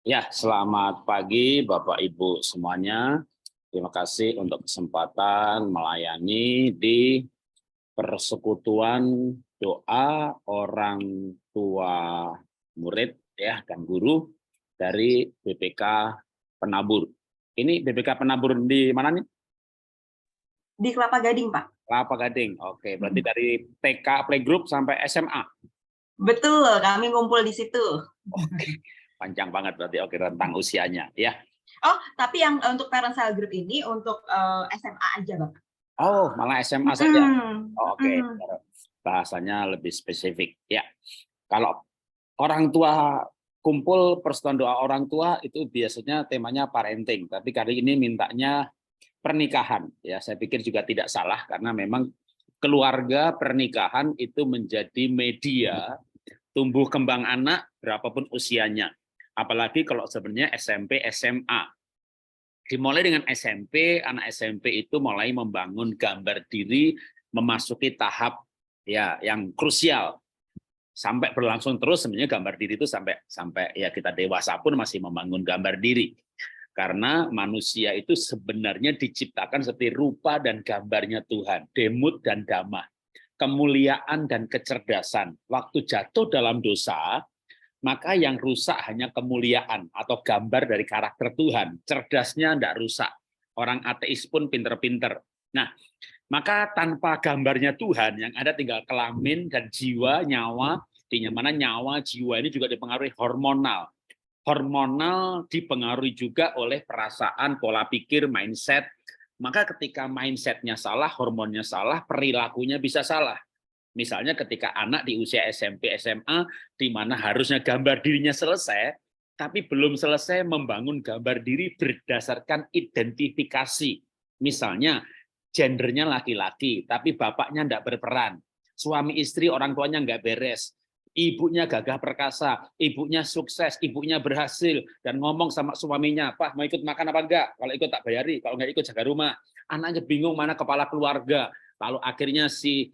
Ya, selamat pagi Bapak Ibu semuanya. Terima kasih untuk kesempatan melayani di persekutuan doa orang tua murid ya dan guru dari BPK Penabur. Ini BPK Penabur di mana nih? Di Kelapa Gading, Pak. Kelapa Gading. Oke, berarti dari TK Playgroup sampai SMA. Betul, kami ngumpul di situ. Oke, panjang banget berarti. Oke, rentang usianya ya. Oh, tapi yang untuk parental group ini untuk SMA aja, Bapak. Oh, malah SMA saja. Oh, oke. Bahasanya lebih spesifik. Ya, kalau orang tua kumpul persekutuan doa orang tua itu biasanya temanya parenting, tapi kali ini mintanya pernikahan. Ya, saya pikir juga tidak salah karena memang keluarga pernikahan itu menjadi media tumbuh kembang anak berapapun usianya. Apalagi kalau sebenarnya SMP, SMA. Dimulai dengan SMP, anak SMP itu mulai membangun gambar diri, memasuki tahap ya yang krusial sampai berlangsung terus. Sebenarnya gambar diri itu sampai ya kita dewasa pun masih membangun gambar diri, karena manusia itu sebenarnya diciptakan seperti rupa dan gambarnya Tuhan, demut dan damah, kemuliaan dan kecerdasan. Waktu jatuh dalam dosa, maka yang rusak hanya kemuliaan atau gambar dari karakter Tuhan. Cerdasnya tidak rusak. Orang ateis pun pinter-pinter. Nah, maka tanpa gambarnya Tuhan, yang ada tinggal kelamin dan jiwa, nyawa, di mana nyawa, jiwa ini juga dipengaruhi hormonal. Hormonal dipengaruhi juga oleh perasaan, pola pikir, mindset. Maka ketika mindsetnya salah, hormonnya salah, perilakunya bisa salah. Misalnya ketika anak di usia SMP, SMA, di mana harusnya gambar dirinya selesai, tapi belum selesai membangun gambar diri berdasarkan identifikasi. Misalnya, gendernya laki-laki, tapi bapaknya tidak berperan. Suami istri, orang tuanya nggak beres. Ibunya gagah perkasa, ibunya sukses, ibunya berhasil, dan ngomong sama suaminya, Pak, mau ikut makan apa enggak? Kalau ikut tak bayari, kalau enggak ikut jaga rumah. Anaknya bingung mana kepala keluarga. Lalu akhirnya si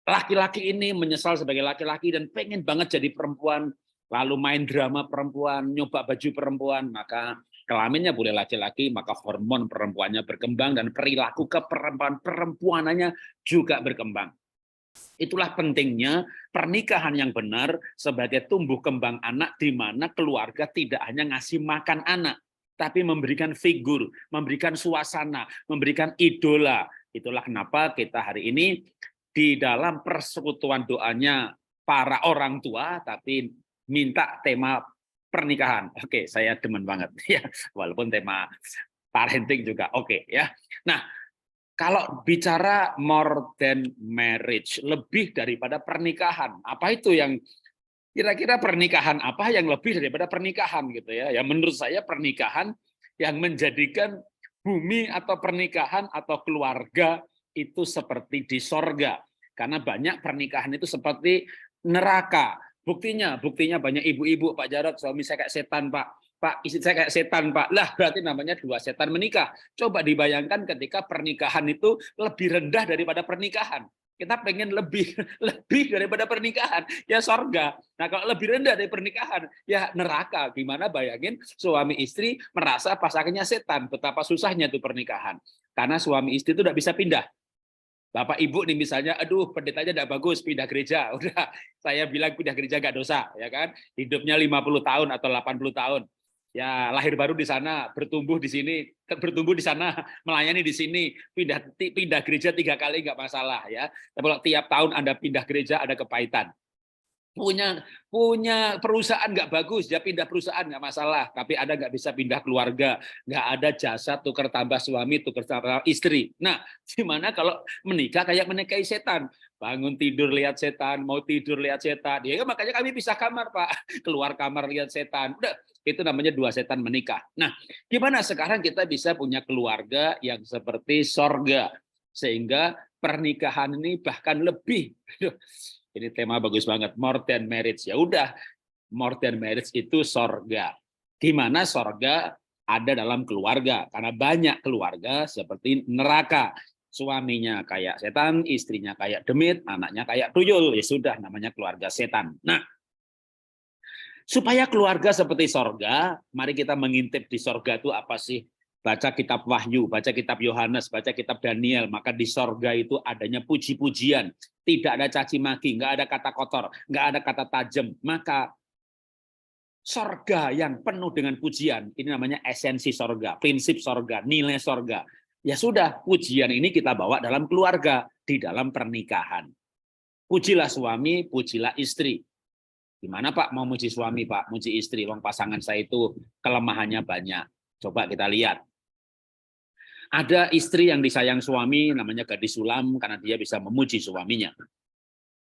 laki-laki ini menyesal sebagai laki-laki dan pengen banget jadi perempuan, lalu main drama perempuan, nyoba baju perempuan, maka kelaminnya boleh laki-laki, maka hormon perempuannya berkembang dan perilaku keperempuan-perempuanannya juga berkembang. Itulah pentingnya pernikahan yang benar sebagai tumbuh kembang anak, di mana keluarga tidak hanya ngasih makan anak, tapi memberikan figur, memberikan suasana, memberikan idola. Itulah kenapa kita hari ini di dalam persekutuan doanya para orang tua, tapi minta tema pernikahan. Oke, saya demen banget ya, walaupun tema parenting juga oke ya. Nah, kalau bicara more than marriage, lebih daripada pernikahan, apa itu yang kira-kira pernikahan apa yang lebih daripada pernikahan gitu ya? Ya menurut saya pernikahan yang menjadikan bumi atau pernikahan atau keluarga itu seperti di sorga. Karena banyak pernikahan itu seperti neraka. Buktinya banyak ibu-ibu, Pak Jarod, suami saya kayak setan, Pak. Pak, istri saya kayak setan, Pak. Lah, berarti namanya dua setan menikah. Coba dibayangkan ketika pernikahan itu lebih rendah daripada pernikahan. Kita pengen lebih daripada pernikahan, ya sorga. Nah, kalau lebih rendah dari pernikahan, ya neraka. Gimana bayangin suami istri merasa pasangannya setan, betapa susahnya itu pernikahan. Karena suami istri itu tidak bisa pindah. Bapak Ibu nih misalnya, aduh pendetanya tidak bagus, pindah gereja. Udah, saya bilang pindah gereja gak dosa, ya kan? Hidupnya 50 tahun atau 80 tahun. Ya, lahir baru di sana, bertumbuh di sini, bertumbuh di sana, melayani di sini, pindah gereja 3 kali nggak masalah ya. Tapi kalau tiap tahun Anda pindah gereja ada kepahitan. Punya perusahaan nggak bagus, ya pindah perusahaan nggak masalah, tapi Anda nggak bisa pindah keluarga, nggak ada jasa tukar tambah suami, tukar tambah istri. Nah, gimana kalau menikah kayak menikahi setan? Bangun tidur lihat setan, mau tidur lihat setan. Ya makanya kami pisah kamar, Pak. Keluar kamar lihat setan. Udah, itu namanya dua setan menikah. Nah, gimana sekarang kita bisa punya keluarga yang seperti sorga, sehingga pernikahan ini bahkan lebih. Ini tema bagus banget, more than marriage. Ya udah, more than marriage itu sorga. Di mana sorga ada dalam keluarga, karena banyak keluarga seperti neraka. Suaminya kayak setan, istrinya kayak demit, anaknya kayak tuyul. Ya sudah, namanya keluarga setan. Nah, Supaya keluarga seperti sorga, mari kita mengintip di sorga itu apa sih? Baca kitab Wahyu, baca kitab Yohanes, baca kitab Daniel, maka di sorga itu adanya puji-pujian. Tidak ada caci maki, nggak ada kata kotor, nggak ada kata tajam. Maka sorga yang penuh dengan pujian, ini namanya esensi sorga, prinsip sorga, nilai sorga. Ya sudah, pujian ini kita bawa dalam keluarga, di dalam pernikahan. Pujilah suami, pujilah istri. Gimana Pak mau muji suami, Pak, muji istri, wong pasangan saya itu kelemahannya banyak. Coba kita lihat. Ada istri yang disayang suami, namanya gadis sulam, karena dia bisa memuji suaminya.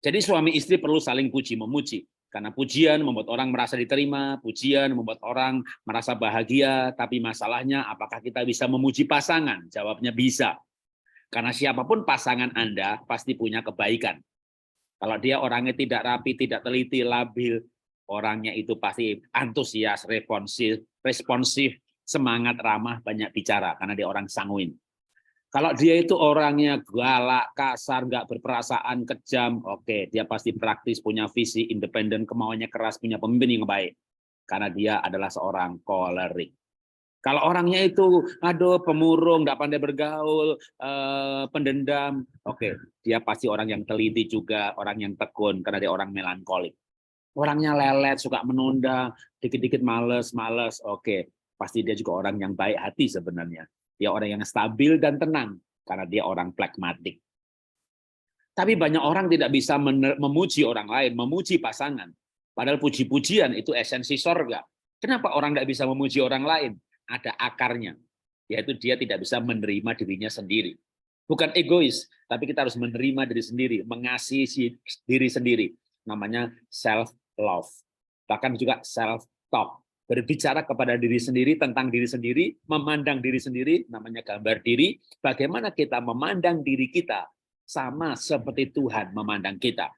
Jadi suami istri perlu saling puji memuji. Karena pujian membuat orang merasa diterima, pujian membuat orang merasa bahagia, tapi masalahnya apakah kita bisa memuji pasangan? Jawabnya bisa. Karena siapapun pasangan Anda pasti punya kebaikan. Kalau dia orangnya tidak rapi, tidak teliti, labil, orangnya itu pasti antusias, responsif, semangat, ramah, banyak bicara, karena dia orang sanguin. Kalau dia itu orangnya galak, kasar, nggak berperasaan, kejam, oke, dia pasti praktis, punya visi, independen, kemauannya keras, punya pemimpin yang baik. Karena dia adalah seorang kolerik. Kalau orangnya itu, aduh, pemurung, nggak pandai bergaul, pendendam, oke, dia pasti orang yang teliti juga, orang yang tekun, karena dia orang melankolik. Orangnya lelet, suka menunda, dikit-dikit males, oke, pasti dia juga orang yang baik hati sebenarnya. Dia orang yang stabil dan tenang, karena dia orang pragmatik. Tapi banyak orang tidak bisa memuji orang lain, memuji pasangan. Padahal puji-pujian itu esensi sorga. Kenapa orang tidak bisa memuji orang lain? Ada akarnya, yaitu dia tidak bisa menerima dirinya sendiri. Bukan egois, tapi kita harus menerima diri sendiri, mengasihi diri sendiri. Namanya self-love. Bahkan juga self-talk. Berbicara kepada diri sendiri, tentang diri sendiri, memandang diri sendiri, namanya gambar diri. Bagaimana kita memandang diri kita, sama seperti Tuhan memandang kita.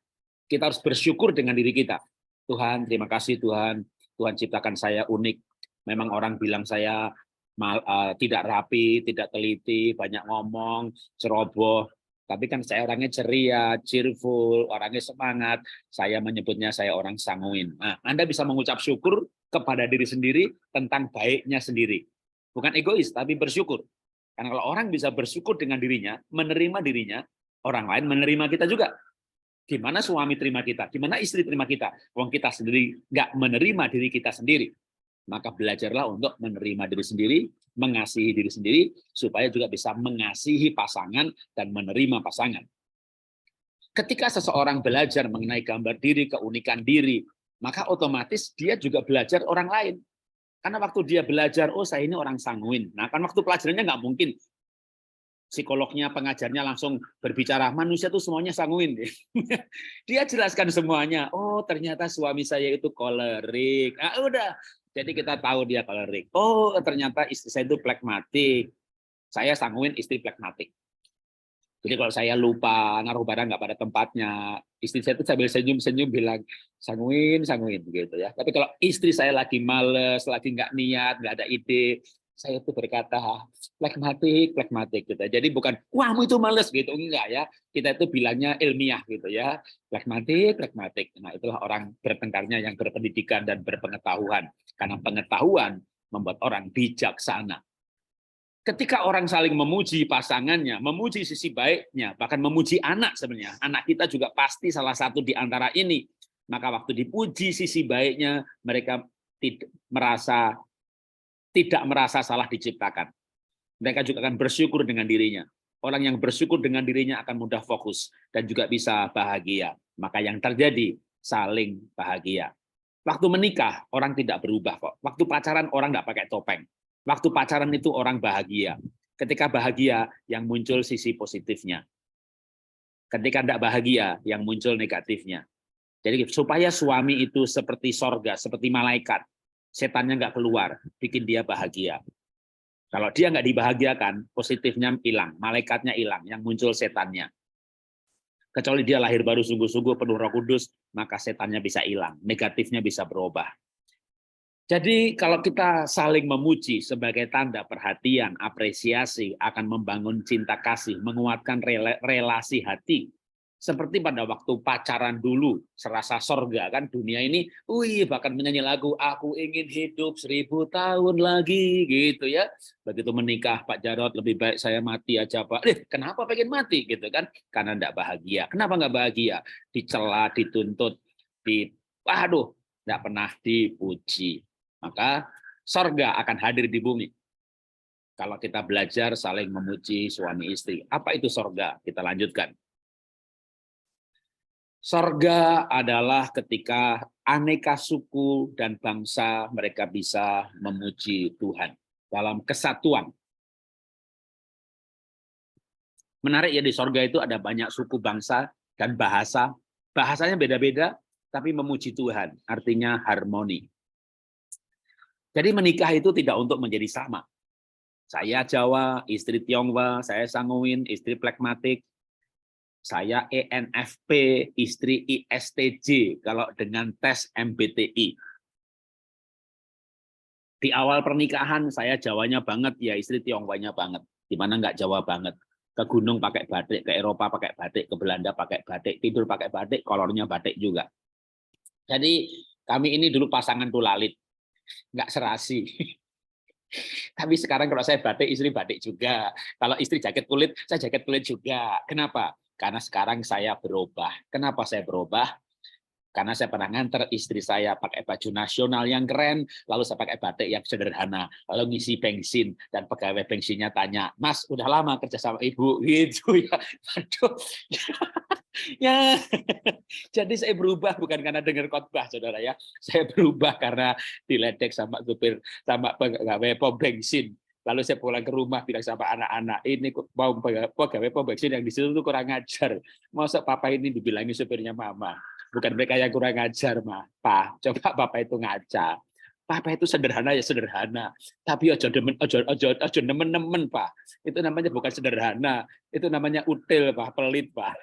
Kita harus bersyukur dengan diri kita. Tuhan, terima kasih Tuhan. Tuhan ciptakan saya unik. Memang orang bilang saya tidak rapi, tidak teliti, banyak ngomong, ceroboh. Tapi kan saya orangnya ceria, cheerful, orangnya semangat. Saya menyebutnya saya orang sanguin. Nah, Anda bisa mengucap syukur kepada diri sendiri tentang baiknya sendiri. Bukan egois, tapi bersyukur. Karena kalau orang bisa bersyukur dengan dirinya, menerima dirinya, orang lain menerima kita juga. Gimana suami terima kita? Gimana istri terima kita? Wong kita sendiri nggak menerima diri kita sendiri. Maka belajarlah untuk menerima diri sendiri, mengasihi diri sendiri, supaya juga bisa mengasihi pasangan dan menerima pasangan. Ketika seseorang belajar mengenai gambar diri, keunikan diri, maka otomatis dia juga belajar orang lain. Karena waktu dia belajar, oh saya ini orang sanguin. Nah kan waktu pelajarannya nggak mungkin psikolognya, pengajarnya langsung berbicara, manusia itu semuanya sanguin. Dia jelaskan semuanya. Oh ternyata suami saya itu kolerik. Nah, udah. Jadi kita tahu dia kolerik. Oh, ternyata istri saya itu pragmatik. Saya sanguin, istri pragmatik. Jadi kalau saya lupa naruh barang nggak pada tempatnya, istri saya itu sambil senyum-senyum bilang sanguin gitu ya. Tapi kalau istri saya lagi males, lagi nggak niat, nggak ada ide, saya itu berkata pragmatik gitu. Jadi bukan wahmu itu males gitu, enggak ya. Kita itu bilangnya ilmiah gitu ya. Pragmatik. Nah, itulah orang bertengkarnya yang berpendidikan dan berpengetahuan. Karena pengetahuan membuat orang bijaksana. Ketika orang saling memuji pasangannya, memuji sisi baiknya, bahkan memuji anak sebenarnya. Anak kita juga pasti salah satu di antara ini. Maka waktu dipuji sisi baiknya, mereka tidak merasa salah diciptakan. Mereka juga akan bersyukur dengan dirinya. Orang yang bersyukur dengan dirinya akan mudah fokus dan juga bisa bahagia. Maka yang terjadi saling bahagia. Waktu menikah orang tidak berubah kok. Waktu pacaran orang nggak pakai topeng. Waktu pacaran itu orang bahagia. Ketika bahagia yang muncul sisi positifnya. Ketika tidak bahagia yang muncul negatifnya. Jadi supaya suami itu seperti sorga, seperti malaikat. Setannya nggak keluar, bikin dia bahagia. Kalau dia nggak dibahagiakan, positifnya hilang, malaikatnya hilang, yang muncul setannya. Kecuali dia lahir baru sungguh-sungguh penuh Roh Kudus, maka setannya bisa hilang, negatifnya bisa berubah. Jadi kalau kita saling memuji sebagai tanda perhatian, apresiasi, akan membangun cinta kasih, menguatkan relasi hati. Seperti pada waktu pacaran dulu, serasa sorga kan dunia ini, bahkan menyanyi lagu aku ingin hidup 1000 tahun lagi gitu ya. Begitu menikah Pak Jarod, lebih baik saya mati aja Pak. Kenapa pengen mati gitu kan? Karena enggak bahagia. Kenapa enggak bahagia? Dicela, dituntut, enggak pernah dipuji. Maka sorga akan hadir di bumi. Kalau kita belajar saling memuji suami istri. Apa itu sorga? Kita lanjutkan. Sorga adalah ketika aneka suku dan bangsa mereka bisa memuji Tuhan dalam kesatuan. Menarik ya, di sorga itu ada banyak suku bangsa dan bahasa. Bahasanya beda-beda, tapi memuji Tuhan. Artinya harmoni. Jadi menikah itu tidak untuk menjadi sama. Saya Jawa, istri Tionghoa, saya Sanguin, istri Plekmatik. Saya ENFP, istri ISTJ, kalau dengan tes MBTI. Di awal pernikahan, saya Jawanya banget, ya istri Tionghoanya banget. Gimana nggak Jawa banget? Ke gunung pakai batik, ke Eropa pakai batik, ke Belanda pakai batik, tidur pakai batik, kolornya batik juga. Jadi kami ini dulu pasangan tulalit, nggak serasi. Tapi sekarang kalau saya batik, istri batik juga. Kalau istri jaket kulit, saya jaket kulit juga. Kenapa? Karena sekarang saya berubah. Kenapa saya berubah? Karena saya pernah nganter istri saya pakai baju nasional yang keren, lalu saya pakai batik yang sederhana, lalu ngisi bensin, dan pegawai bensinnya tanya, Mas, udah lama kerja sama Ibu? Gitu ya. Aduh. Ya, jadi saya berubah bukan karena dengar khotbah, saudara ya. Saya berubah karena diledek sama supir, sama pegawai pom bensin. Lalu saya pulang ke rumah bilang sama anak-anak, ini pegawai pom bensin yang di situ tuh kurang ajar. Masa papa ini dibilangi supirnya mama. Bukan mereka yang kurang ajar, mah. Pak, coba papa itu ngaca. Papa itu sederhana ya sederhana, tapi ojo nemen-nemen, Pak. Itu namanya bukan sederhana, itu namanya util, Pak, pelit, Pak.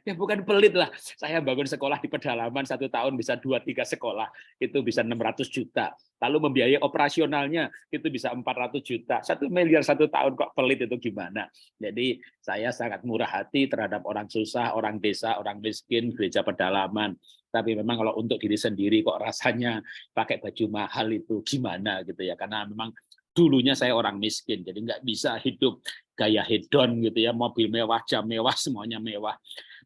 Ya bukan pelit lah. Saya bangun sekolah di pedalaman 1 tahun bisa 2-3 sekolah, itu bisa 600 juta. Lalu membiayai operasionalnya itu bisa 400 juta. 1 miliar 1 tahun, kok pelit itu gimana? Jadi saya sangat murah hati terhadap orang susah, orang desa, orang miskin, gereja pedalaman. Tapi memang kalau untuk diri sendiri kok rasanya pakai baju mahal itu gimana gitu ya. Karena memang dulunya saya orang miskin, jadi nggak bisa hidup gaya hedon gitu ya, mobil mewah, jam mewah, semuanya mewah.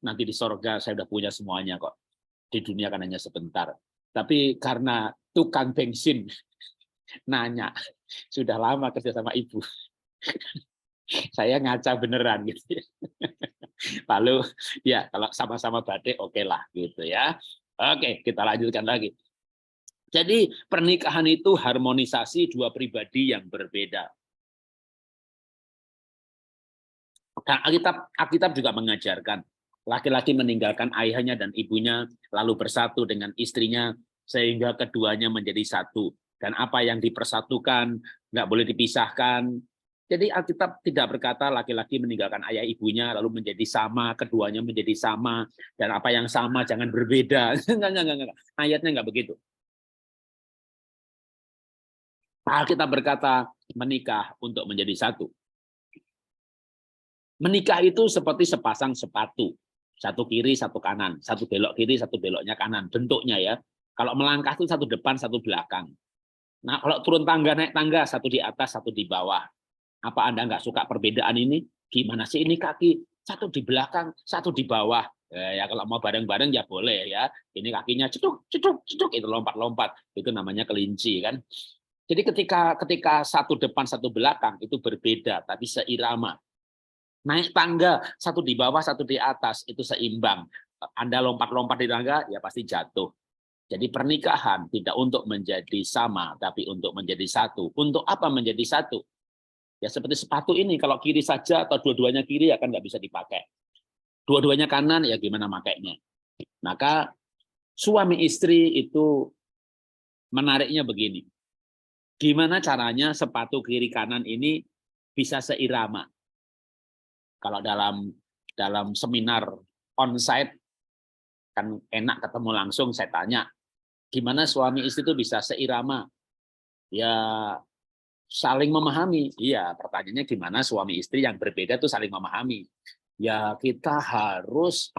Nanti di sorga saya udah punya semuanya kok. Di dunia kan hanya sebentar. Tapi karena tukang bensin nanya, sudah lama kerja sama Ibu. Saya ngaca beneran gitu ya. Lalu ya kalau sama-sama batik oke lah gitu ya. Oke, kita lanjutkan lagi. Jadi pernikahan itu harmonisasi dua pribadi yang berbeda. Dan Alkitab juga mengajarkan laki-laki meninggalkan ayahnya dan ibunya lalu bersatu dengan istrinya sehingga keduanya menjadi satu. Dan apa yang dipersatukan nggak boleh dipisahkan. Jadi Alkitab tidak berkata laki-laki meninggalkan ayah ibunya lalu menjadi sama, keduanya menjadi sama, dan apa yang sama jangan berbeda. Enggak. Ayatnya nggak begitu. Alkitab berkata menikah untuk menjadi satu. Menikah itu seperti sepasang sepatu. Satu kiri, satu kanan. Satu belok kiri, satu beloknya kanan. Bentuknya ya. Kalau melangkah itu satu depan, satu belakang. Nah, kalau turun tangga, naik tangga, satu di atas, satu di bawah. Apa Anda nggak suka perbedaan ini? Gimana sih ini kaki? Satu di belakang, satu di bawah. Ya kalau mau bareng-bareng ya boleh ya. Ini kakinya ceduk, itu lompat-lompat. Itu namanya kelinci kan. Jadi ketika satu depan, satu belakang itu berbeda, tapi seirama. Naik tangga, satu di bawah, satu di atas, itu seimbang. Anda lompat-lompat di tangga, ya pasti jatuh. Jadi pernikahan tidak untuk menjadi sama, tapi untuk menjadi satu. Untuk apa menjadi satu? Ya seperti sepatu ini, kalau kiri saja atau dua-duanya kiri akan nggak bisa dipakai. Dua-duanya kanan, ya gimana makainya. Maka suami istri itu menariknya begini. Gimana caranya sepatu kiri kanan ini bisa seirama? Kalau dalam seminar onsite kan enak ketemu langsung, saya tanya, gimana suami istri itu bisa seirama? Ya Saling memahami. Iya, pertanyaannya gimana suami istri yang berbeda itu saling memahami. Ya kita harus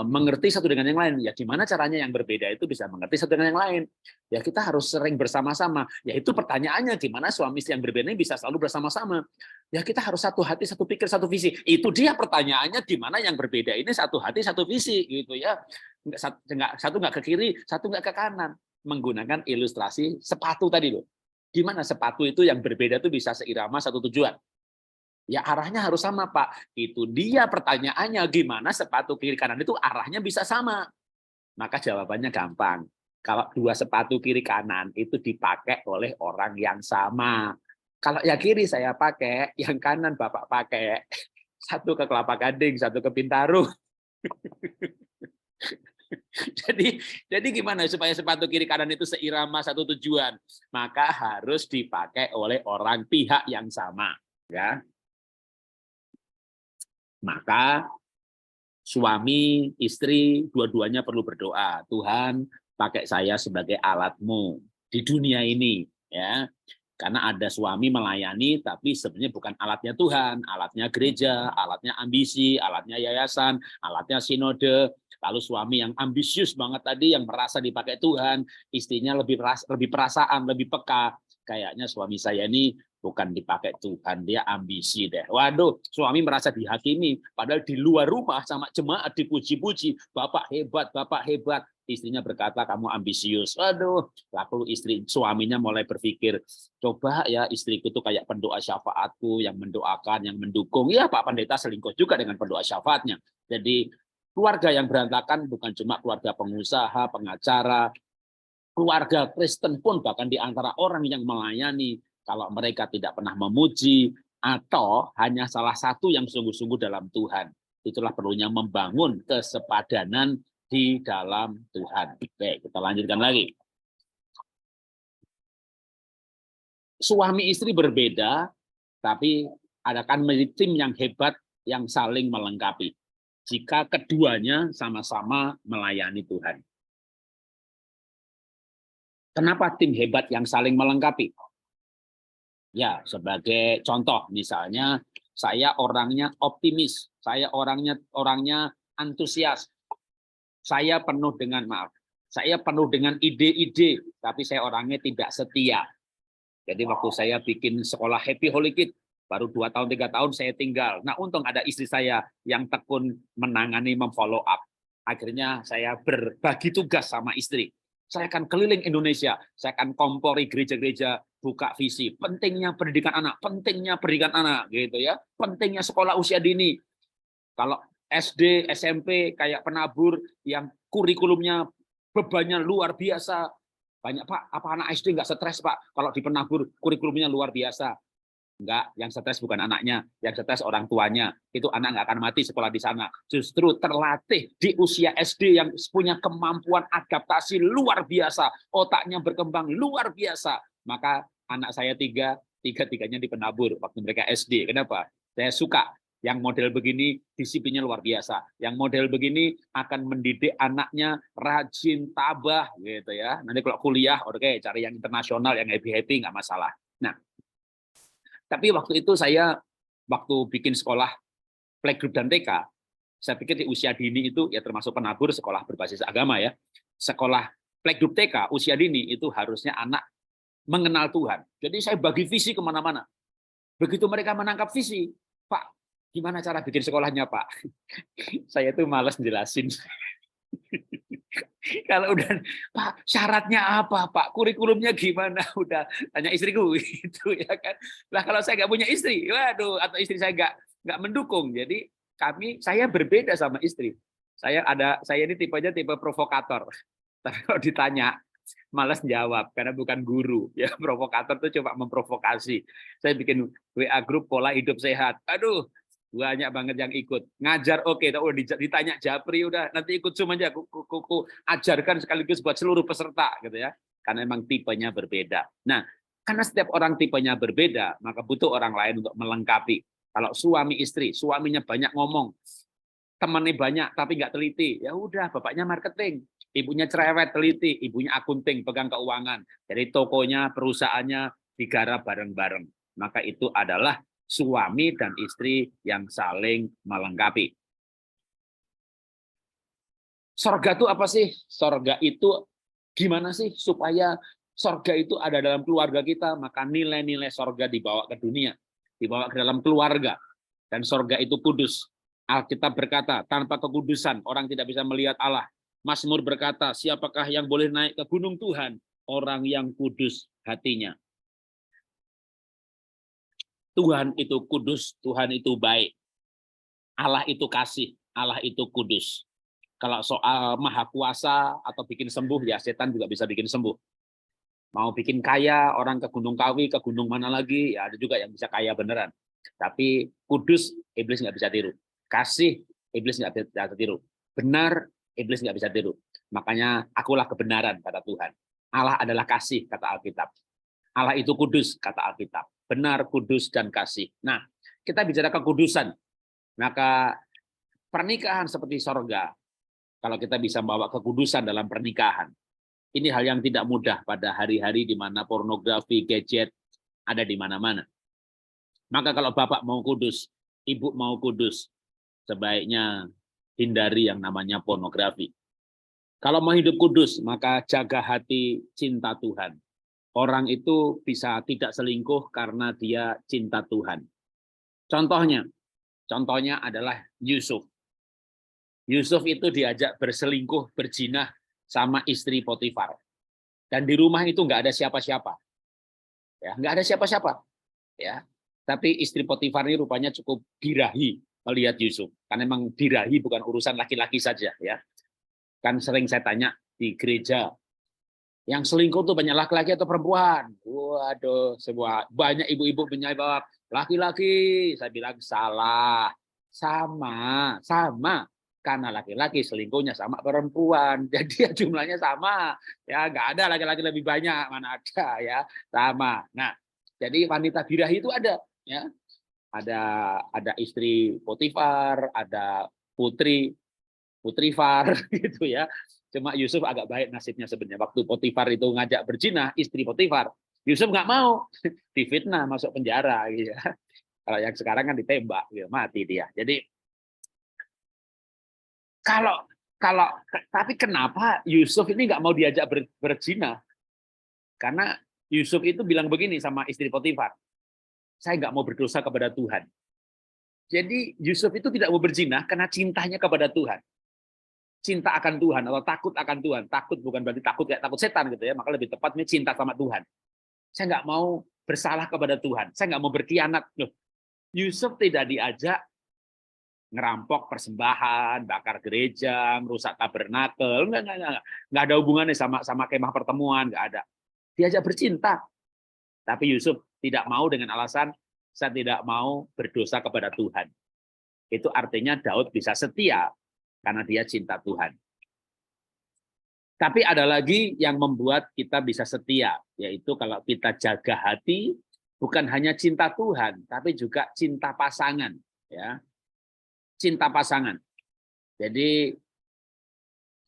mengerti satu dengan yang lain. Ya gimana caranya yang berbeda itu bisa mengerti satu dengan yang lain. Ya kita harus sering bersama-sama. Ya itu pertanyaannya gimana suami istri yang berbeda ini bisa selalu bersama-sama. Ya kita harus satu hati, satu pikir, satu visi. Itu dia pertanyaannya gimana yang berbeda ini satu hati, satu visi gitu ya. Satu nggak ke kiri, satu nggak ke kanan. Menggunakan ilustrasi sepatu tadi loh. Gimana sepatu itu yang berbeda itu bisa seirama satu tujuan. Ya arahnya harus sama, Pak. Itu dia pertanyaannya, gimana sepatu kiri kanan itu arahnya bisa sama. Maka jawabannya gampang. Kalau dua sepatu kiri kanan itu dipakai oleh orang yang sama. Kalau yang kiri saya pakai, yang kanan Bapak pakai. Satu ke Kelapa Gading, satu ke Bintaro. Jadi gimana supaya sepatu kiri kanan itu seirama satu tujuan? Maka harus dipakai oleh orang pihak yang sama, ya. Maka suami, istri, dua-duanya perlu berdoa. Tuhan, pakai saya sebagai alatmu di dunia ini, ya. Karena ada suami melayani, tapi sebenarnya bukan alatnya Tuhan, alatnya gereja, alatnya ambisi, alatnya yayasan, alatnya sinode. Lalu suami yang ambisius banget tadi, yang merasa dipakai Tuhan, istrinya lebih perasaan, lebih peka. Kayaknya suami saya ini bukan dipakai Tuhan, dia ambisi deh. Waduh, suami merasa dihakimi, padahal di luar rumah sama jemaat dipuji-puji, Bapak hebat, Bapak hebat. Istrinya berkata kamu ambisius. Waduh, lalu suaminya mulai berpikir, coba ya istriku tuh kayak pendoa syafaatku yang mendoakan, yang mendukung. Ya Pak Pendeta selingkuh juga dengan pendoa syafaatnya. Jadi keluarga yang berantakan bukan cuma keluarga pengusaha, pengacara, keluarga Kristen pun bahkan di antara orang yang melayani, kalau mereka tidak pernah memuji atau hanya salah satu yang sungguh-sungguh dalam Tuhan. Itulah perlunya membangun kesepadanan di dalam Tuhan. Baik, kita lanjutkan lagi. Suami istri berbeda, tapi adakan menjadi tim yang hebat yang saling melengkapi. Jika keduanya sama-sama melayani Tuhan. Kenapa tim hebat yang saling melengkapi? Ya, sebagai contoh, misalnya saya orangnya optimis, saya orangnya antusias, saya penuh dengan ide-ide, tapi saya orangnya tidak setia. Jadi waktu saya bikin sekolah Happy Holy Kid, baru 2 tahun, 3 tahun saya tinggal. Nah, untung ada istri saya yang tekun menangani, memfollow up. Akhirnya saya berbagi tugas sama istri. Saya akan keliling Indonesia, saya akan kompori gereja-gereja, buka visi. Pentingnya pendidikan anak, gitu ya. Pentingnya sekolah usia dini. Kalau SD, SMP kayak penabur yang kurikulumnya bebannya luar biasa. Banyak Pak, apa anak SD nggak stres Pak? Kalau di penabur kurikulumnya luar biasa. Enggak, yang stres bukan anaknya, yang stres orang tuanya. Itu anak nggak akan mati sekolah di sana. Justru terlatih di usia SD yang punya kemampuan adaptasi luar biasa. Otaknya berkembang luar biasa. Maka anak saya tiga-tiganya di penabur waktu mereka SD. Kenapa? Saya suka. Yang model begini disiplinnya luar biasa. Yang model begini akan mendidik anaknya rajin, tabah gitu ya. Nanti kalau kuliah oke, cari yang internasional, yang happy-happy nggak masalah. Nah, tapi waktu itu saya bikin sekolah playgroup dan TK, saya pikir di usia dini itu ya termasuk penabur sekolah berbasis agama ya. Sekolah playgroup TK usia dini itu harusnya anak mengenal Tuhan. Jadi saya bagi visi kemana-mana. Begitu mereka menangkap visi, Pak, gimana cara bikin sekolahnya, Pak? Saya tuh malas jelasin. Kalau udah, Pak, syaratnya apa, Pak? Kurikulumnya gimana? Udah tanya istriku gitu ya kan. Lah kalau saya nggak punya istri, waduh, atau istri saya nggak mendukung. Jadi saya berbeda sama istri. Saya ini tipenya tipe provokator. Tapi kalau ditanya, malas jawab karena bukan guru. Ya, provokator tuh coba memprovokasi. Saya bikin WA grup pola hidup sehat. Aduh, banyak banget yang ikut. Ngajar oke, ditanya japri udah nanti ikut Zoom aja. Ku ajarkan sekaligus buat seluruh peserta gitu ya. Karena memang tipenya berbeda. Nah, karena setiap orang tipenya berbeda, maka butuh orang lain untuk melengkapi. Kalau suami istri, suaminya banyak ngomong, temannya banyak tapi nggak teliti, ya udah bapaknya marketing, ibunya cerewet teliti, ibunya akunting pegang keuangan, jadi tokonya, perusahaannya digarap bareng-bareng. Maka itu adalah suami dan istri yang saling melengkapi. Sorga itu apa sih? Sorga itu gimana sih supaya sorga itu ada dalam keluarga kita? Maka nilai-nilai sorga dibawa ke dunia, dibawa ke dalam keluarga. Dan sorga itu kudus. Alkitab berkata, tanpa kekudusan orang tidak bisa melihat Allah. Mazmur berkata, siapakah yang boleh naik ke gunung Tuhan? Orang yang kudus hatinya. Tuhan itu kudus, Tuhan itu baik. Allah itu kasih, Allah itu kudus. Kalau soal maha kuasa atau bikin sembuh, ya setan juga bisa bikin sembuh. Mau bikin kaya, orang ke Gunung Kawi, ke gunung mana lagi, ya ada juga yang bisa kaya beneran. Tapi kudus, iblis nggak bisa tiru. Kasih, iblis nggak bisa tiru. Benar, iblis nggak bisa tiru. Makanya akulah kebenaran, kata Tuhan. Allah adalah kasih, kata Alkitab. Allah itu kudus, kata Alkitab. Benar, kudus, dan kasih. Nah, kita bicara kekudusan. Maka pernikahan seperti sorga, kalau kita bisa bawa kekudusan dalam pernikahan, ini hal yang tidak mudah pada hari-hari di mana pornografi, gadget ada di mana-mana. Maka kalau bapak mau kudus, ibu mau kudus, sebaiknya hindari yang namanya pornografi. Kalau mau hidup kudus, maka jaga hati cinta Tuhan. Orang itu bisa tidak selingkuh karena dia cinta Tuhan. Contohnya adalah Yusuf. Yusuf itu diajak berselingkuh, berzina sama istri Potifar. Dan di rumah itu nggak ada siapa-siapa. Ya, nggak ada siapa-siapa. Ya, tapi istri Potifar ini rupanya cukup birahi melihat Yusuf. Karena memang birahi bukan urusan laki-laki saja. Ya, kan sering saya tanya di gereja, yang selingkuh tuh banyak laki-laki atau perempuan? Waduh, banyak ibu-ibu menjawab laki-laki. Saya bilang salah, sama. Karena laki-laki selingkuhnya sama perempuan, jadi ya jumlahnya sama. Ya nggak ada laki-laki lebih banyak, mana ada ya, sama. Nah, jadi wanita birahi itu ada, ya, ada istri Potifar, ada Putrifar gitu ya. Cuma Yusuf agak baik nasibnya sebenarnya. Waktu Potifar itu ngajak berzina, istri Potifar, Yusuf nggak mau, difitnah masuk penjara gitu ya. Kalau yang sekarang kan ditembak, gitu, mati dia. Jadi tapi kenapa Yusuf ini nggak mau diajak berzina? Karena Yusuf itu bilang begini sama istri Potifar, saya nggak mau berdosa kepada Tuhan. Jadi Yusuf itu tidak mau berzina karena cintanya kepada Tuhan. Cinta akan Tuhan atau takut akan Tuhan. Takut bukan berarti takut kayak takut setan gitu ya, maka lebih tepatnya cinta sama Tuhan. Saya nggak mau bersalah kepada Tuhan. Saya nggak mau berkhianat. Loh, Yusuf tidak diajak ngerampok persembahan, bakar gereja, merusak tabernakel, nggak ada hubungannya sama kemah pertemuan, nggak ada. Diajak bercinta, tapi Yusuf tidak mau dengan alasan saya tidak mau berdosa kepada Tuhan. Itu artinya Daud bisa setia karena dia cinta Tuhan. Tapi ada lagi yang membuat kita bisa setia, yaitu kalau kita jaga hati, bukan hanya cinta Tuhan, tapi juga cinta pasangan, ya. Cinta pasangan. Jadi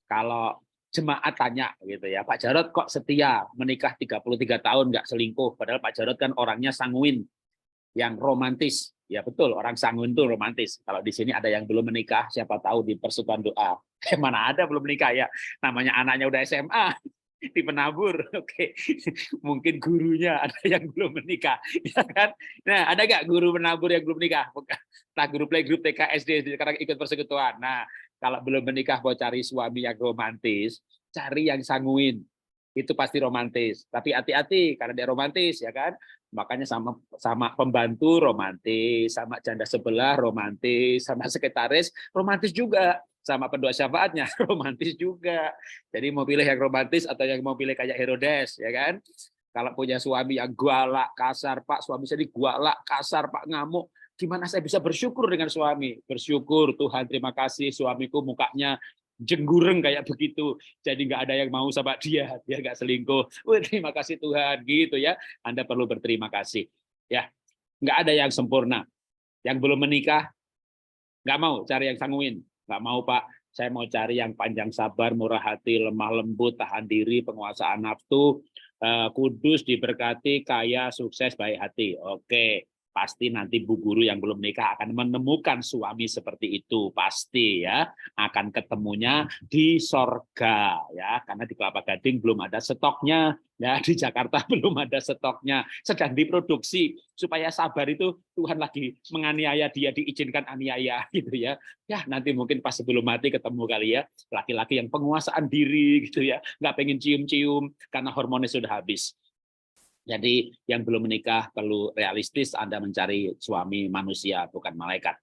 kalau jemaat tanya gitu ya, Pak Jarod kok setia menikah 33 tahun nggak selingkuh, padahal Pak Jarod kan orangnya sanguin, yang romantis. Ya betul, orang sanguin itu romantis. Kalau di sini ada yang belum menikah, siapa tahu di persekutuan doa. Mana ada belum menikah ya, namanya anaknya udah SMA. Di penabur, oke. Mungkin gurunya ada yang belum menikah, ya kan? Nah, ada nggak guru penabur yang belum menikah? Nah, guru playgroup TK SD sekarang ikut persekutuan. Nah, kalau belum menikah mau cari suami yang romantis, cari yang sanguin. Itu pasti romantis. Tapi hati-hati karena dia romantis, ya kan? Makanya sama pembantu romantis, sama janda sebelah romantis, sama sekretaris romantis juga. Sama pendoa syafaatnya romantis juga. Jadi mau pilih yang romantis atau yang mau pilih kayak Herodes, ya kan? Kalau punya suami yang galak, kasar, Pak, suami saya galak, kasar, Pak, ngamuk, gimana saya bisa bersyukur dengan suami? Bersyukur, Tuhan, terima kasih suamiku mukanya jenggureng kayak begitu, jadi nggak ada yang mau sama dia nggak selingkuh. Terima kasih Tuhan, gitu ya. Anda perlu berterima kasih, ya. Nggak ada yang sempurna. Yang belum menikah nggak mau cari yang sanguin. Nggak mau, Pak, saya mau cari yang panjang sabar, murah hati, lemah lembut, tahan diri, penguasaan nafsu, kudus, diberkati, kaya, sukses, baik hati. Oke, pasti nanti bu guru yang belum nikah akan menemukan suami seperti itu, pasti ya, akan ketemunya di sorga ya, karena di Kelapa Gading belum ada stoknya ya, di Jakarta belum ada stoknya, sedang diproduksi. Supaya sabar itu Tuhan lagi menganiaya dia, diizinkan aniaya gitu ya. Ya nanti mungkin pas sebelum mati ketemu kali ya, laki-laki yang penguasaan diri gitu ya, nggak pengen cium-cium karena hormonnya sudah habis. Jadi yang belum menikah perlu realistis, Anda mencari suami manusia bukan malaikat.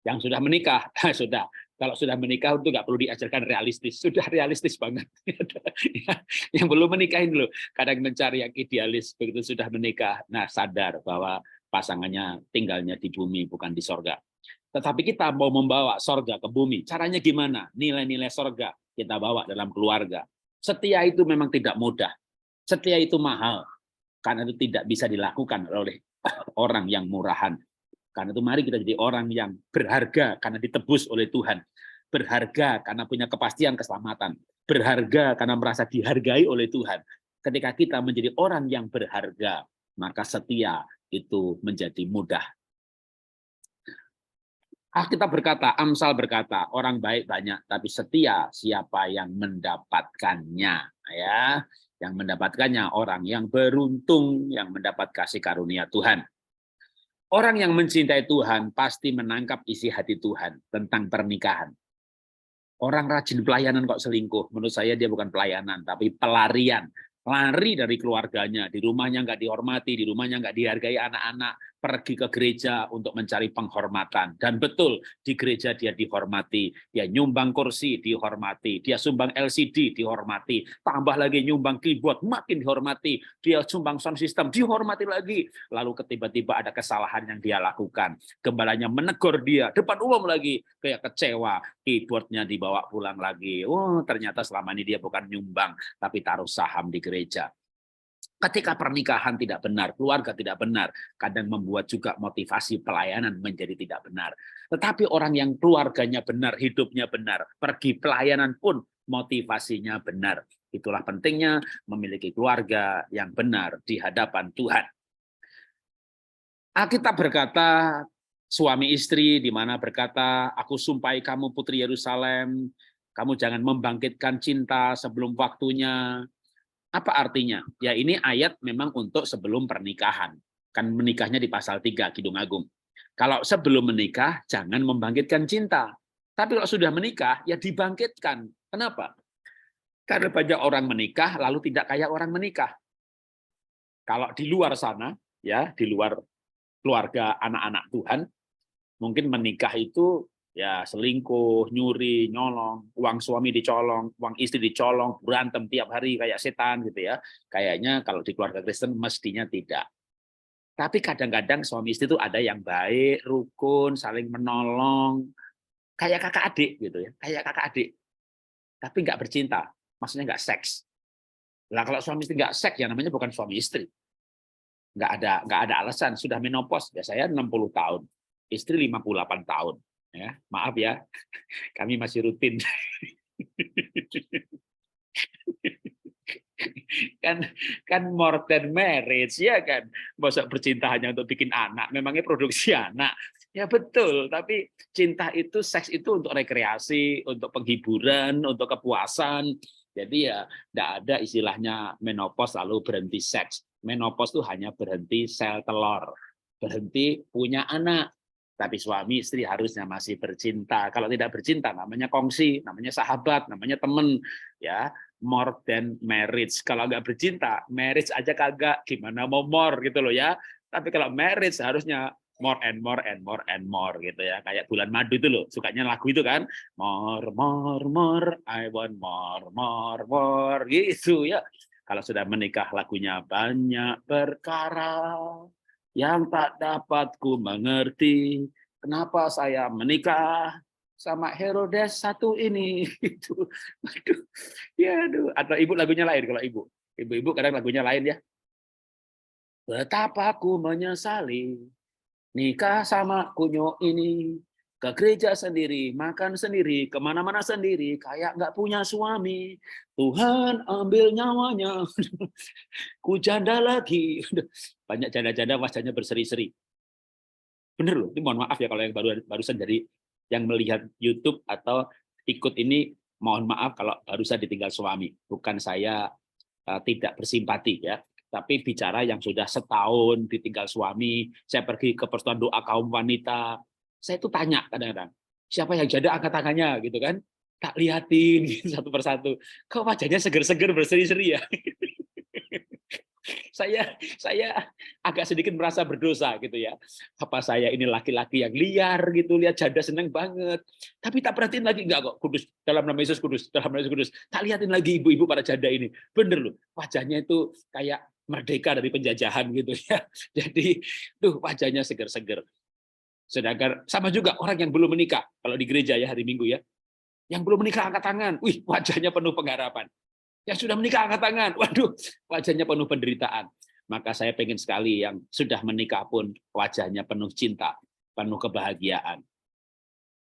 Yang sudah menikah, sudah. Kalau sudah menikah itu nggak perlu diajarkan realistis, sudah realistis banget. Yang belum menikahin loh, kadang mencari yang idealis, begitu sudah menikah, nah sadar bahwa pasangannya tinggalnya di bumi bukan di sorga. Tetapi kita mau membawa sorga ke bumi, caranya gimana? Nilai-nilai sorga kita bawa dalam keluarga. Setia itu memang tidak mudah, setia itu mahal, karena itu tidak bisa dilakukan oleh orang yang murahan. Karena itu mari kita jadi orang yang berharga karena ditebus oleh Tuhan. Berharga karena punya kepastian keselamatan. Berharga karena merasa dihargai oleh Tuhan. Ketika kita menjadi orang yang berharga, maka setia itu menjadi mudah. Alkitab berkata, Amsal berkata, orang baik banyak, tapi setia siapa yang mendapatkannya. Ya, yang mendapatkannya orang yang beruntung, yang mendapat kasih karunia Tuhan. Orang yang mencintai Tuhan pasti menangkap isi hati Tuhan tentang pernikahan. Orang rajin pelayanan kok selingkuh, menurut saya dia bukan pelayanan, tapi pelarian. Lari dari keluarganya, di rumahnya nggak dihormati, di rumahnya nggak dihargai anak-anak, pergi ke gereja untuk mencari penghormatan. Dan betul, di gereja dia dihormati, dia nyumbang kursi dihormati, dia sumbang LCD dihormati, tambah lagi nyumbang keyboard makin dihormati, dia sumbang sound system dihormati lagi. Lalu tiba-tiba ada kesalahan yang dia lakukan, gembalanya menegur dia, depan umum lagi, kayak kecewa, keyboardnya dibawa pulang lagi. Oh, ternyata selama ini dia bukan nyumbang, tapi taruh saham di gereja. Ketika pernikahan tidak benar, keluarga tidak benar, kadang membuat juga motivasi pelayanan menjadi tidak benar. Tetapi orang yang keluarganya benar, hidupnya benar, pergi pelayanan pun motivasinya benar. Itulah pentingnya memiliki keluarga yang benar di hadapan Tuhan. Alkitab berkata, suami istri di mana berkata, aku sumpahi kamu putri Yerusalem, kamu jangan membangkitkan cinta sebelum waktunya. Apa artinya? Ya ini ayat memang untuk sebelum pernikahan. Kan menikahnya di pasal 3 Kidung Agung. Kalau sebelum menikah, jangan membangkitkan cinta. Tapi kalau sudah menikah, ya dibangkitkan. Kenapa? Karena banyak orang menikah, lalu tidak kayak orang menikah. Kalau di luar sana, ya di luar keluarga anak-anak Tuhan, mungkin menikah itu ya selingkuh, nyuri, nyolong, uang suami dicolong, uang istri dicolong, berantem tiap hari kayak setan gitu ya. Kayaknya kalau di keluarga Kristen mestinya tidak. Tapi kadang-kadang suami istri itu ada yang baik, rukun, saling menolong, kayak kakak adik gitu ya, kayak kakak adik. Tapi nggak bercinta, maksudnya nggak seks. Lah kalau suami istri nggak seks ya namanya bukan suami istri. Nggak ada alasan, sudah menopause, ya saya 60 tahun, istri 58 tahun. Ya, maaf ya, kami masih rutin. kan more than marriage ya kan, masa bercinta hanya untuk bikin anak, memangnya produksi anak. Ya betul, tapi cinta itu, seks itu untuk rekreasi, untuk penghiburan, untuk kepuasan. Jadi ya tidak ada istilahnya menopause lalu berhenti seks. Menopause itu hanya berhenti sel telur, berhenti punya anak. Tapi suami istri harusnya masih bercinta. Kalau tidak bercinta namanya kongsi, namanya sahabat, namanya teman, ya more than marriage. Kalau nggak bercinta, marriage aja kagak, gimana mau more gitu loh ya. Tapi kalau marriage harusnya more and more and more and more gitu ya. Kayak Bulan Madu itu loh, sukanya lagu itu kan. More, more, more, I want more gitu ya. Kalau sudah menikah lagunya banyak perkara yang tak dapat ku mengerti. Kenapa saya menikah sama Herodes satu ini? Itu, aduh, ya aduh. Atau ibu lagunya lain kalau ibu. Ibu-ibu kadang lagunya lain ya. Betapa aku menyesali nikah sama kunyo ini. ke gereja sendiri, makan sendiri, kemana-mana sendiri, kayak nggak punya suami. Tuhan ambil nyawanya, ku janda lagi. Banyak janda-janda wajahnya berseri-seri. Bener loh, ini mohon maaf ya kalau yang barusan jadi yang melihat YouTube atau ikut ini, mohon maaf kalau barusan ditinggal suami. Bukan saya tidak bersimpati ya, tapi bicara yang sudah setahun ditinggal suami. Saya pergi ke persekutuan doa kaum wanita, saya itu tanya kadang-kadang, siapa yang janda angkat tangannya gitu kan, tak liatin gitu, satu persatu, kok wajahnya seger-seger berseri-seri ya. saya agak sedikit merasa berdosa gitu ya. Apa saya ini laki-laki yang liar gitu, lihat janda seneng banget. Tapi tak perhatiin lagi, enggak kok, kudus, dalam nama Yesus kudus, dalam nama Yesus kudus. Tak liatin lagi ibu-ibu para janda ini. Bener loh, wajahnya itu kayak merdeka dari penjajahan gitu ya. Jadi tuh wajahnya seger-seger. Sedangkan sama juga orang yang belum menikah, kalau di gereja ya hari Minggu ya. Yang belum menikah angkat tangan, wih wajahnya penuh pengharapan. Yang sudah menikah angkat tangan, waduh, wajahnya penuh penderitaan. Maka saya pengen sekali yang sudah menikah pun wajahnya penuh cinta, penuh kebahagiaan.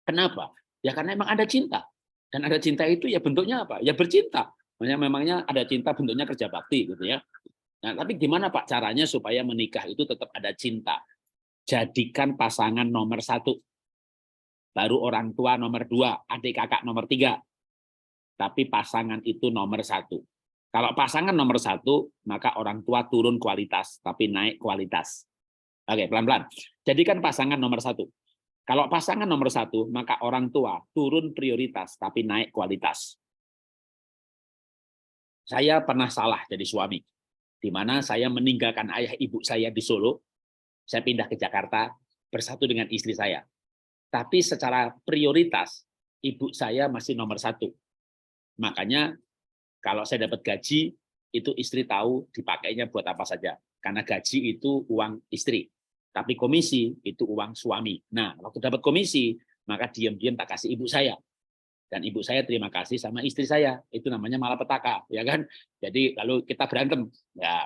Kenapa? Ya karena memang ada cinta. Dan ada cinta itu ya bentuknya apa? Ya bercinta. Memangnya ada cinta bentuknya kerja bakti gitu ya. Nah, tapi gimana Pak caranya supaya menikah itu tetap ada cinta? Jadikan pasangan nomor 1. Baru orang tua nomor 2, adik kakak nomor 3. Tapi pasangan itu nomor 1. Kalau pasangan nomor 1, maka orang tua turun kualitas, tapi naik kualitas. Oke, pelan-pelan. Jadikan pasangan nomor 1. Kalau pasangan nomor 1, maka orang tua turun prioritas, tapi naik kualitas. Saya pernah salah jadi suami, di mana saya meninggalkan ayah ibu saya di Solo, saya pindah ke Jakarta, bersatu dengan istri saya. Tapi secara prioritas, ibu saya masih nomor 1. Makanya kalau saya dapat gaji, itu istri tahu dipakainya buat apa saja. Karena gaji itu uang istri. Tapi komisi itu uang suami. Nah, waktu dapat komisi, maka diam-diam tak kasih ibu saya. Dan ibu saya terima kasih sama istri saya. Itu namanya malapetaka, ya kan? Jadi lalu kita berantem. Ya,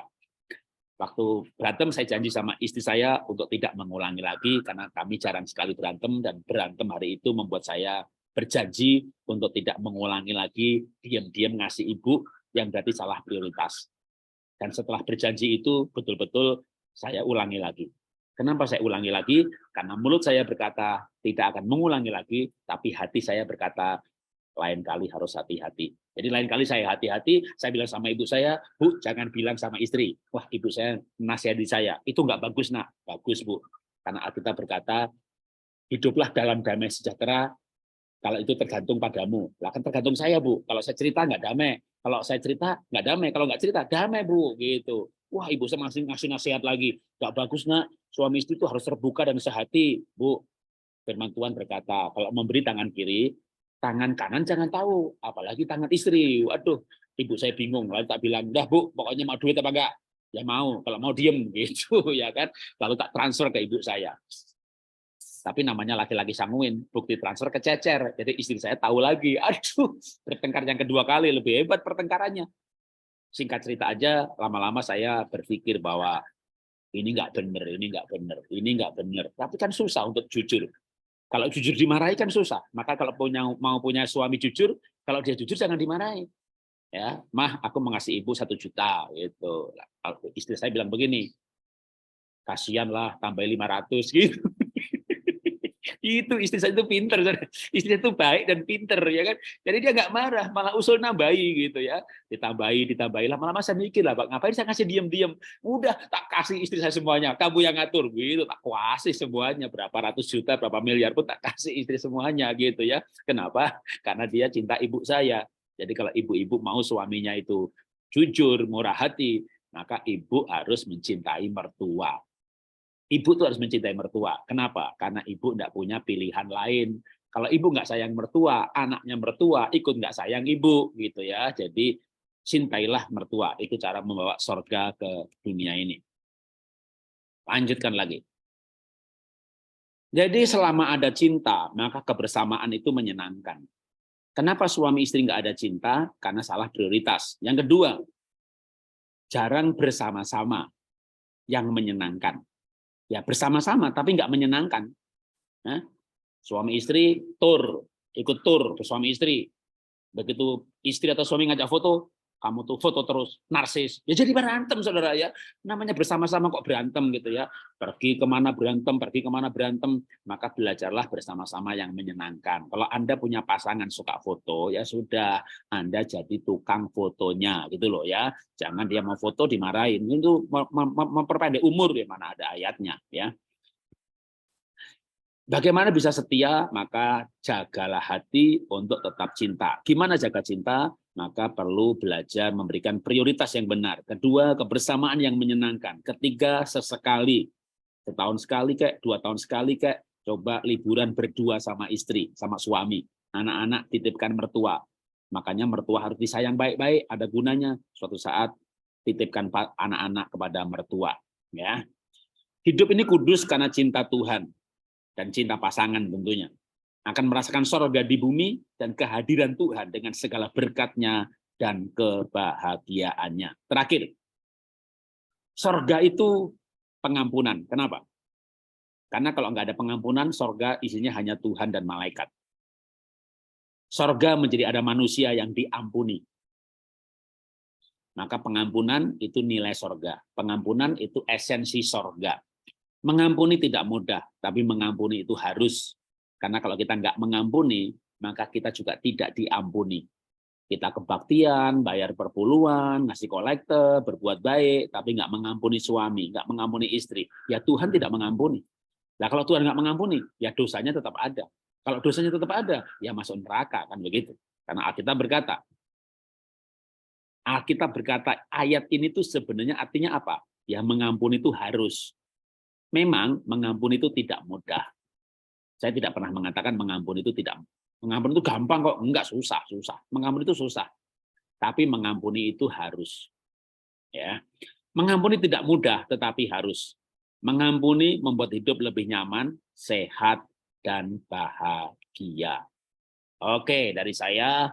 waktu berantem saya janji sama istri saya untuk tidak mengulangi lagi, karena kami jarang sekali berantem, dan berantem hari itu membuat saya berjanji untuk tidak mengulangi lagi diam-diam ngasih ibu, yang berarti salah prioritas. Dan setelah berjanji itu betul-betul saya ulangi lagi. Kenapa saya ulangi lagi? Karena mulut saya berkata tidak akan mengulangi lagi, tapi hati saya berkata lain kali harus hati-hati. Jadi lain kali saya hati-hati, saya bilang sama ibu saya, Bu, jangan bilang sama istri. Wah, ibu saya nasihati saya, itu nggak bagus, Nak. Bagus, Bu. Karena Alkitab berkata, hiduplah dalam damai sejahtera, kalau itu tergantung padamu. Lah kan tergantung saya, Bu. Kalau saya cerita nggak damai. Kalau saya cerita nggak damai. Kalau nggak cerita damai, Bu. Gitu. Wah, ibu saya masih ngasih nasihat lagi. Nggak bagus, Nak. Suami istri itu harus terbuka dan sehati, Bu. Firman Tuhan berkata, kalau memberi tangan kiri, tangan kanan jangan tahu. Apalagi tangan istri. Waduh, ibu saya bingung. Lalu tak bilang, dah Bu, pokoknya mau duit apa enggak? Ya mau. Kalau mau diem, gitu ya kan. Lalu tak transfer ke ibu saya. Tapi namanya laki-laki sanguin, bukti transfer kececer. Jadi istri saya tahu lagi, aduh, bertengkar yang kedua kali, lebih hebat pertengkarannya. Singkat cerita aja, lama-lama saya berpikir bahwa ini nggak benar, ini nggak benar, ini nggak benar. Tapi kan susah untuk jujur. Kalau jujur dimarahi kan susah. Maka kalau mau punya suami jujur, kalau dia jujur jangan dimarahi. Ya, Mah, aku mengasihi ibu 1 juta gitu. Istri saya bilang begini, kasihan lah, tambah 500 gitu. Itu istri saya itu pinter, istri itu baik dan pinter ya kan. Jadi dia nggak marah, malah usul nambahi gitu ya. Ditambahi, lama-lama saya mikir lah, Pak, ngapain saya kasih diam-diam? Udah tak kasih istri saya semuanya, kamu yang ngatur gitu, tak kasih semuanya, berapa ratus juta, berapa miliar pun tak kasih istri semuanya gitu ya. Kenapa? Karena dia cinta ibu saya. Jadi kalau ibu-ibu mau suaminya itu jujur, murah hati, maka ibu harus mencintai mertua. Ibu tuh harus mencintai mertua. Kenapa? Karena ibu nggak punya pilihan lain. Kalau ibu nggak sayang mertua, anaknya mertua ikut nggak sayang ibu, gitu ya. Jadi cintailah mertua. Itu cara membawa surga ke dunia ini. Lanjutkan lagi. Jadi selama ada cinta, maka kebersamaan itu menyenangkan. Kenapa suami istri nggak ada cinta? Karena salah prioritas. Yang kedua, jarang bersama-sama yang menyenangkan. Ya bersama-sama tapi nggak menyenangkan. Nah, Suami istri ikut tur ke suami istri. Begitu istri atau suami ngajak foto, kamu tuh foto terus, narsis. Ya jadi berantem, saudara ya. Namanya bersama-sama kok berantem gitu ya. Pergi kemana berantem. Maka belajarlah bersama-sama yang menyenangkan. Kalau Anda punya pasangan suka foto, ya sudah, Anda jadi tukang fotonya gitu loh ya. Jangan dia mau foto dimarahin. Itu memperpendek umur ya, mana ada ayatnya ya. Bagaimana bisa setia? Maka jagalah hati untuk tetap cinta. Gimana jaga cinta? Maka perlu belajar memberikan prioritas yang benar. Kedua, kebersamaan yang menyenangkan. Ketiga, sesekali. Setahun sekali kayak, 2 tahun sekali kayak, coba liburan berdua sama istri, sama suami. Anak-anak titipkan mertua. Makanya mertua harus disayang baik-baik, ada gunanya. Suatu saat titipkan anak-anak kepada mertua. Ya. Hidup ini kudus karena cinta Tuhan dan cinta pasangan tentunya. Akan merasakan sorga di bumi dan kehadiran Tuhan dengan segala berkatnya dan kebahagiaannya. Terakhir, sorga itu pengampunan. Kenapa? Karena kalau nggak ada pengampunan, sorga isinya hanya Tuhan dan malaikat. Sorga menjadi ada manusia yang diampuni. Maka pengampunan itu nilai sorga. Pengampunan itu esensi sorga. Mengampuni tidak mudah, tapi mengampuni itu harus. Karena kalau kita nggak mengampuni, maka kita juga tidak diampuni. Kita kebaktian, bayar perpuluhan, ngasih kolektor, berbuat baik, tapi nggak mengampuni suami, nggak mengampuni istri. Ya Tuhan tidak mengampuni. Nah kalau Tuhan nggak mengampuni, ya dosanya tetap ada. Kalau dosanya tetap ada, ya masuk neraka, kan begitu. Karena Alkitab berkata ayat ini tuh sebenarnya artinya apa? Ya mengampuni itu harus. Memang mengampuni itu tidak mudah. Saya tidak pernah mengatakan mengampuni itu tidak. Mengampuni itu gampang kok, enggak, susah. Mengampuni itu susah. Tapi mengampuni itu harus. Ya. Mengampuni tidak mudah tetapi harus. Mengampuni membuat hidup lebih nyaman, sehat dan bahagia. Oke, dari saya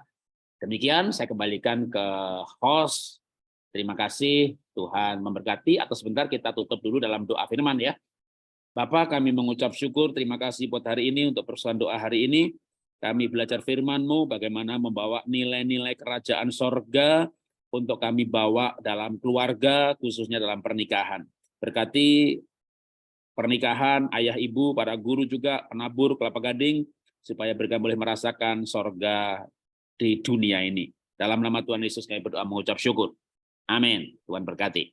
demikian, saya kembalikan ke host. Terima kasih, Tuhan memberkati. Atau sebentar kita tutup dulu dalam doa firman ya. Bapak, kami mengucap syukur, terima kasih buat hari ini, untuk persoalan doa hari ini. Kami belajar firman-Mu, bagaimana membawa nilai-nilai kerajaan sorga untuk kami bawa dalam keluarga, khususnya dalam pernikahan. Berkati pernikahan, ayah ibu, para guru juga, penabur, kelapa gading, supaya mereka boleh merasakan sorga di dunia ini. Dalam nama Tuhan Yesus kami berdoa mengucap syukur. Amin. Tuhan berkati.